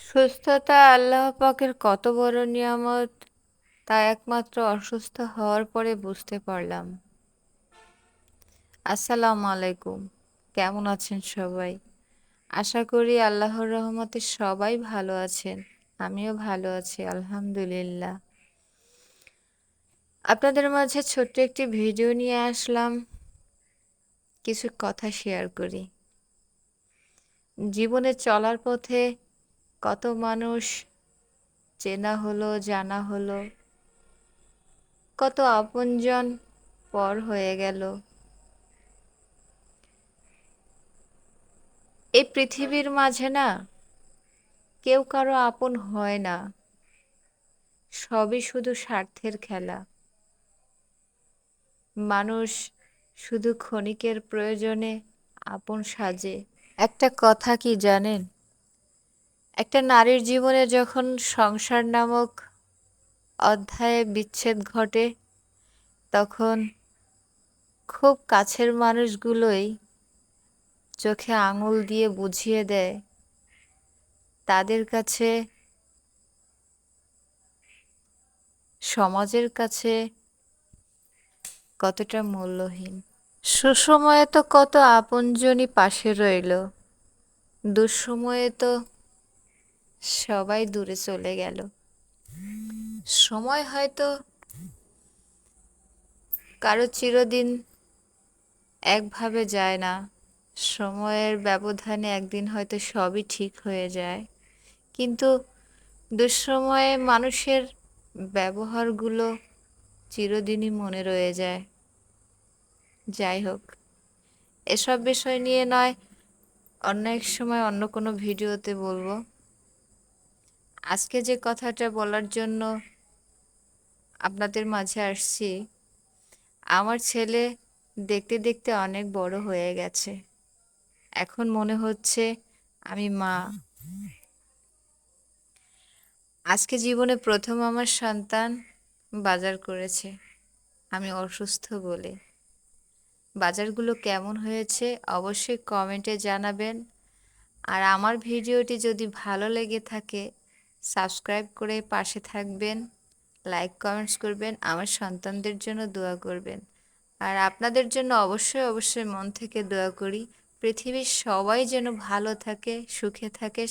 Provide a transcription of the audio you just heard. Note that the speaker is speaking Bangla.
সুস্থতা আল্লাহ পাকের কত বড় নিয়ামত তা একমাত্র অসুস্থ হওয়ার পরে বুঝতে পারলাম। আসসালামু আলাইকুম। কেমন আছেন সবাই? আশা করি আল্লাহর রহমতে সবাই ভালো আছেন। আমিও ভালো আছি আলহামদুলিল্লাহ। আপনাদের মাঝে ছোট্ট একটি ভিডিও নিয়ে আসলাম, কিছু কথা শেয়ার করি। জীবনে চলার পথে কত মানুষ চেনা হলো, জানা হলো, কত আপনজন পর হয়ে গেল। এই পৃথিবীর মাঝে না কেউ কারো আপন হয় না, সবই শুধু স্বার্থের খেলা। মানুষ শুধু ক্ষণিকের প্রয়োজনে আপন সাজে। একটা কথা কি জানেন, একটা নারীর জীবনে যখন সংসার নামক অধ্যায়ে বিচ্ছেদ ঘটে, তখন খুব কাছের মানুষগুলোই চোখে আঙুল দিয়ে বুঝিয়ে দেয় তাদের কাছে, সমাজের কাছে কতটা মূল্যহীন। সুসময়ে তো কত আপনজনই পাশে রইল, দুঃসময়ে তো সবাই দূরে চলে গেল। সময় হয়তো কারো চিরদিন একভাবে যায় না, সময়ের ব্যবধানে একদিন হয়তো সবই ঠিক হয়ে যায়, কিন্তু দুঃসময়ে মানুষের ব্যবহারগুলো চিরদিনই মনে রয়ে যায়। যাই হোক, এসব বিষয় নিয়ে নয় অন্য এক সময় অন্য কোনো ভিডিওতে বলবো। আজকে যে কথাটা বলার জন্য আপনাদের মাঝে আসছি, আমার ছেলে দেখতে দেখতে অনেক বড় হয়ে গেছে। এখন মনে হচ্ছে আমি মা। আজকে জীবনে প্রথম আমার সন্তান বাজার করেছে, আমি অসুস্থ বলে। বাজারগুলো কেমন হয়েছে অবশ্যই কমেন্টে জানাবেন। আর আমার ভিডিওটি যদি ভালো লেগে থাকে সাবস্ক্রাইব করে পাশে থাকবেন, লাইক কমেন্টস করবেন, আমার সন্তানদের জন্য দোয়া করবেন। আর আপনাদের জন্য অবশ্যই অবশ্যই মন থেকে দোয়া করি, পৃথিবীর সবাই যেন ভালো থাকে, সুখে থাকে,